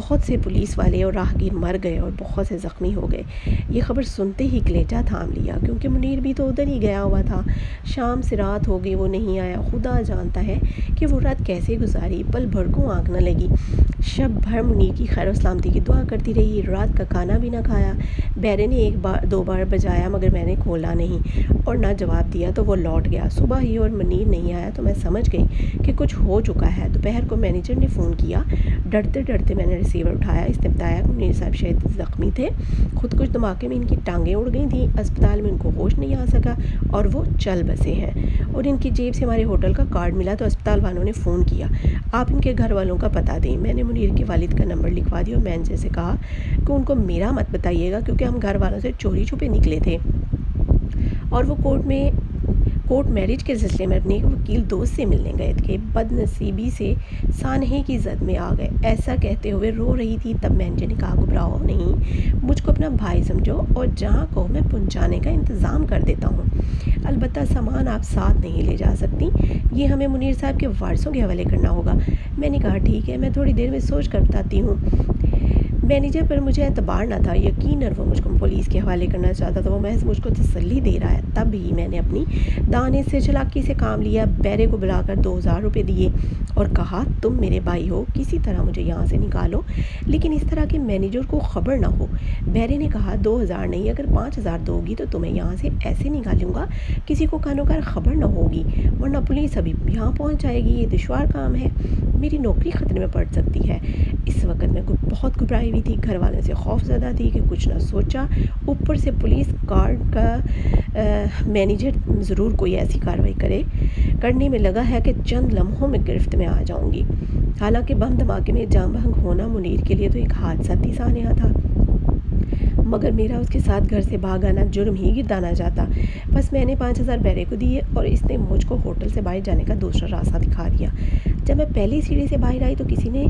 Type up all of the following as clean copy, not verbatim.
بہت سے پولیس والے اور راہگیر مر گئے اور بہت سے زخمی ہو گئے۔ یہ خبر سنتے ہی کلیجہ تھام لیا، کیونکہ منیر بھی تو ادھر ہی گیا ہوا تھا۔ شام سے رات ہو گئی، وہ نہیں آیا۔ خدا جانتا ہے کہ وہ رات کیسے گزاری، پل بھر کو آنکھ نہ لگی۔ شب بھر منیر کی خیر و سلامتی کی دعا کرتی رہی، رات کا کھانا بھی نہ کھایا۔ بیرے نے 1-2 بار بجایا مگر میں نے کھولا نہیں اور نہ جواب دیا تو وہ لوٹ گیا۔ صبح ہی اور منیر نہیں آیا تو میں سمجھ گئی کہ کچھ ہو چکا ہے۔ دوپہر کو مینیجر نے فون کیا۔ ڈرتے ڈرتے میں نے ریسیور اٹھایا۔ اس نے بتایا کہ منیر صاحب شاید زخمی تھے، خود کچھ دھماکے میں ان کی ٹانگیں اڑ گئی تھیں، اسپتال میں ان کو ہوش نہیں آ سکا اور وہ چل بسے ہیں، اور ان کی جیب سے ہمارے ہوٹل کا کارڈ ملا تو اسپتال والوں نے فون کیا، آپ ان کے گھر والوں کا پتہ دیں۔ میں نے منیر کے والد کا نمبر لکھوا دیا اور مینیجر سے کہا کہ ان کو میرا مت بتائیے گا، کیونکہ ہم گھر والوں سے چوری چھپے نکلے تھے اور وہ کورٹ میرج کے سلسلے میں اپنے وکیل دوست سے ملنے گئے تھے، بد نصیبی سے سانحے کی زد میں آ گئے۔ ایسا کہتے ہوئے رو رہی تھی۔ تب مینیجر نے کہا گھبراؤ نہیں، مجھ کو اپنا بھائی سمجھو اور جہاں کہو میں پہنچانے کا انتظام کر دیتا ہوں، البتہ سامان آپ ساتھ نہیں لے جا سکتی، یہ ہمیں منیر صاحب کے وارثوں کے حوالے کرنا ہوگا۔ میں نے کہا ٹھیک ہے، میں تھوڑی دیر میں سوچ کر بتاتی ہوں۔ مینیجر پر مجھے اعتبار نہ تھا، یقیناً وہ مجھ کو پولیس کے حوالے کرنا چاہتا تھا، وہ محض مجھ کو تسلی دے رہا ہے۔ تب ہی میں نے اپنی دانے سے چلاکی سے کام لیا، بیرے کو بلا کر 2000 روپے دیے اور کہا تم میرے بھائی ہو، کسی طرح مجھے یہاں سے نکالو، لیکن اس طرح کہ مینیجر کو خبر نہ ہو۔ بیرے نے کہا 2000 نہیں، اگر 5000 دو گی تو تمہیں یہاں سے ایسے نکالوں گا کسی کو کانوں کار خبر نہ ہوگی، ورنہ پولیس ابھی یہاں پہنچ جائے گی، یہ دشوار کام ہے، میری نوکری خطرے میں پڑ سکتی ہے۔ اس وقت میں بہت گھبرائی ہوئی تھی، گھر والوں سے خوف زدہ تھی کہ کچھ نہ سوچا، اوپر سے پولیس کارڈ کا مینیجر ضرور کوئی ایسی کارروائی کرنے میں لگا ہے کہ چند لمحوں میں گرفت میں آ جاؤں گی۔ حالانکہ بم دھماکے میں جاں بحق ہونا منیر کے لیے تو ایک حادثاتی سانحہ تھا، مگر میرا اس کے ساتھ گھر سے بھاگ آنا جرم ہی گردانا جاتا۔ بس میں نے 5000 بیرے کو دیے اور اس نے مجھ کو ہوٹل سے باہر جانے کا دوسرا راستہ دکھا دیا۔ جب میں پہلی سیڑھی سے باہر آئی تو کسی نے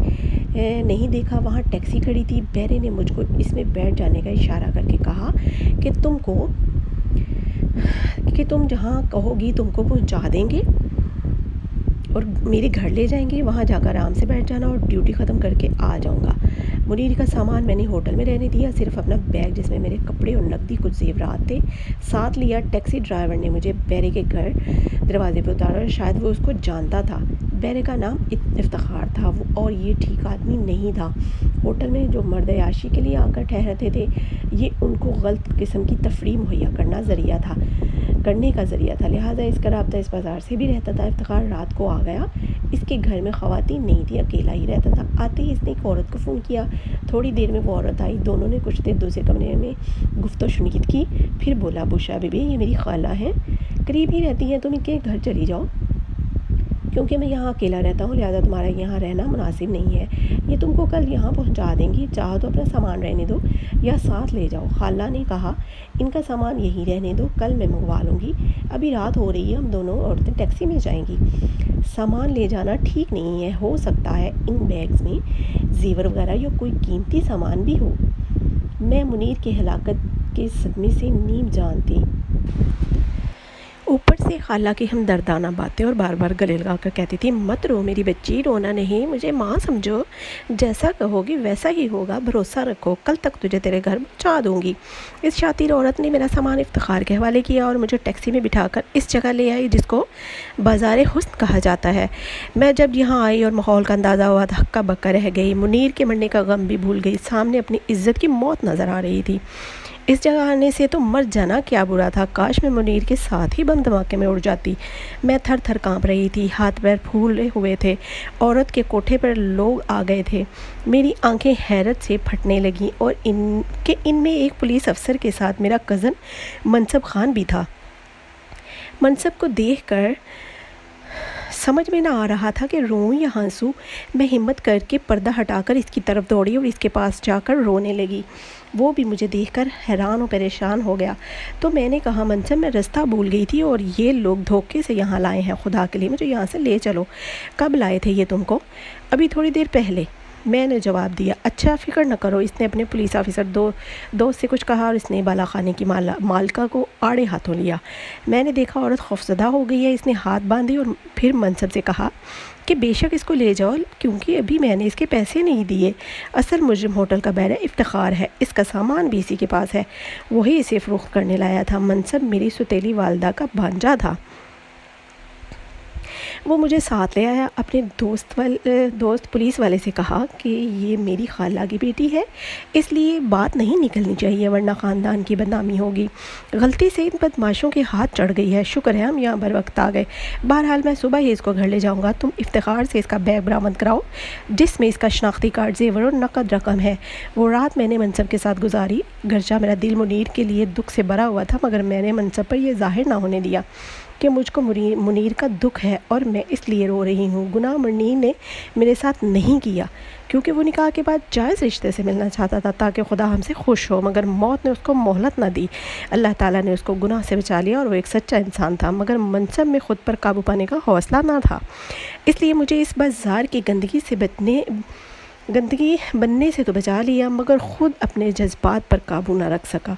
نہیں دیکھا، وہاں ٹیکسی کھڑی تھی۔ بیرے نے مجھ کو اس میں بیٹھ جانے کا اشارہ کر کے کہا کہ تم جہاں کہو گی تم کو پہنچا دیں گے اور میرے گھر لے جائیں گے، وہاں جا کر آرام سے بیٹھ جانا اور ڈیوٹی ختم کر کے آ جاؤں گا۔ منیر کا سامان میں نے ہوٹل میں رہنے دیا، صرف اپنا بیگ جس میں میرے کپڑے اور نقدی کچھ زیورات تھے ساتھ لیا۔ ٹیکسی ڈرائیور نے مجھے بیرے کے گھر دروازے پہ اتارا اور شاید وہ اس کو جانتا تھا۔ بیرے کا نام افتخار تھا اور یہ ٹھیک آدمی نہیں تھا۔ ہوٹل میں جو مرد عیاشی کے لیے آ کر ٹھہرتے تھے، یہ ان کو غلط قسم کی تفریح مہیا کرنے کا ذریعہ تھا، لہٰذا اس کا رابطہ اس بازار سے بھی رہتا تھا۔ افتخار رات کو آ گیا، اس کے گھر میں خواتین نہیں تھی، اکیلا ہی رہتا تھا۔ آتے ہی اس نے ایک عورت کو فون کیا، تھوڑی دیر میں وہ عورت آئی، دونوں نے کچھ دیر دوسرے کمرے میں گفت و شنید کی، پھر بولا بشرا بی بی یہ میری خالہ ہیں، قریب ہی رہتی ہیں، تم ان کے گھر چلی جاؤ، کیونکہ میں یہاں اکیلا رہتا ہوں، لہٰذا تمہارا یہاں رہنا مناسب نہیں ہے، یہ تم کو کل یہاں پہنچا دیں گی، چاہو تو اپنا سامان رہنے دو یا ساتھ لے جاؤ۔ خالہ نے کہا ان کا سامان یہیں رہنے دو، کل میں منگوا لوں گی، ابھی رات ہو رہی ہے، ہم دونوں عورتیں ٹیکسی میں جائیں گی، سامان لے جانا ٹھیک نہیں ہے، ہو سکتا ہے ان بیگز میں زیور وغیرہ یا کوئی قیمتی سامان بھی ہو۔ میں منیر کی ہلاکت کے صدمے سے نیم جان تھی، اوپر سے خالہ کی ہمدردانہ باتیں، اور بار بار گلے لگا کر کہتی تھی مت رو میری بچی، رونا نہیں، مجھے ماں سمجھو، جیسا کہو گی ویسا ہی ہوگا، بھروسہ رکھو، کل تک تجھے تیرے گھر پہنچا دوں گی۔ اس شاطر عورت نے میرا سامان افتخار کے حوالے کیا اور مجھے ٹیکسی میں بٹھا کر اس جگہ لے آئی جس کو بازار حسن کہا جاتا ہے۔ میں جب یہاں آئی اور ماحول کا اندازہ ہوا تو ہکا بکا رہ گئی، منیر کے مرنے کا غم بھی بھول گئی، سامنے اپنی عزت کی موت نظر آ رہی تھی۔ اس جگہ آنے سے تو مر جانا کیا برا تھا، کاش میں منیر کے ساتھ ہی بم دھماکے میں اڑ جاتی۔ میں تھر تھر کانپ رہی تھی، ہاتھ پیر پھولے ہوئے تھے۔ عورت کے کوٹھے پر لوگ آ گئے تھے، میری آنکھیں حیرت سے پھٹنے لگیں، اور ان میں ایک پولیس افسر کے ساتھ میرا کزن منصب خان بھی تھا۔ منصب کو دیکھ کر سمجھ میں نہ آ رہا تھا کہ روؤں یا ہنسوں۔ میں ہمت کر کے پردہ ہٹا کر اس کی طرف دوڑی اور اس کے پاس جا کر رونے لگی۔ وہ بھی مجھے دیکھ کر حیران و پریشان ہو گیا۔ تو میں نے کہا منصب میں راستہ بھول گئی تھی اور یہ لوگ دھوکے سے یہاں لائے ہیں، خدا کے لیے مجھے یہاں سے لے چلو۔ کب لائے تھے یہ تم کو؟ ابھی تھوڑی دیر پہلے، میں نے جواب دیا۔ اچھا فکر نہ کرو، اس نے اپنے پولیس آفیسر دوست سے کچھ کہا اور اس نے بالا خانے کی مالکہ کو آڑے ہاتھوں لیا۔ میں نے دیکھا عورت خوفزدہ ہو گئی ہے، اس نے ہاتھ باندھے اور پھر منصب سے کہا کہ بے شک اس کو لے جاؤ کیونکہ ابھی میں نے اس کے پیسے نہیں دیے۔ اصل مجرم ہوٹل کا بیرا افتخار ہے، اس کا سامان بھی اسی کے پاس ہے، وہی اسے فروخت کرنے لایا تھا۔ منصب میری سوتیلی والدہ کا بھانجا تھا، وہ مجھے ساتھ لے آیا۔ اپنے دوست پولیس والے سے کہا کہ یہ میری خالہ کی بیٹی ہے، اس لیے بات نہیں نکلنی چاہیے ورنہ خاندان کی بدنامی ہوگی۔ غلطی سے ان بدماشوں کے ہاتھ چڑھ گئی ہے، شکر ہے ہم یہاں بر وقت آ گئے۔ بہرحال میں صبح ہی اس کو گھر لے جاؤں گا، تم افتخار سے اس کا بیگ برآمد کراؤ جس میں اس کا شناختی کارڈ، زیور اور نقد رقم ہے۔ وہ رات میں نے منصب کے ساتھ گزاری، گرچہ میرا دل منیر کے لیے دکھ سے بھرا ہوا تھا، مگر میں نے منصب پر یہ ظاہر نہ ہونے دیا کہ مجھ کو منیر کا دکھ ہے اور میں اس لیے رو رہی ہوں۔ گناہ منیر نے میرے ساتھ نہیں کیا کیونکہ وہ نکاح کے بعد جائز رشتے سے ملنا چاہتا تھا تاکہ خدا ہم سے خوش ہو، مگر موت نے اس کو مہلت نہ دی۔ اللہ تعالیٰ نے اس کو گناہ سے بچا لیا اور وہ ایک سچا انسان تھا، مگر منصب میں خود پر قابو پانے کا حوصلہ نہ تھا، اس لیے مجھے اس بازار کی گندگی بننے سے تو بچا لیا، مگر خود اپنے جذبات پر قابو نہ رکھ سکا۔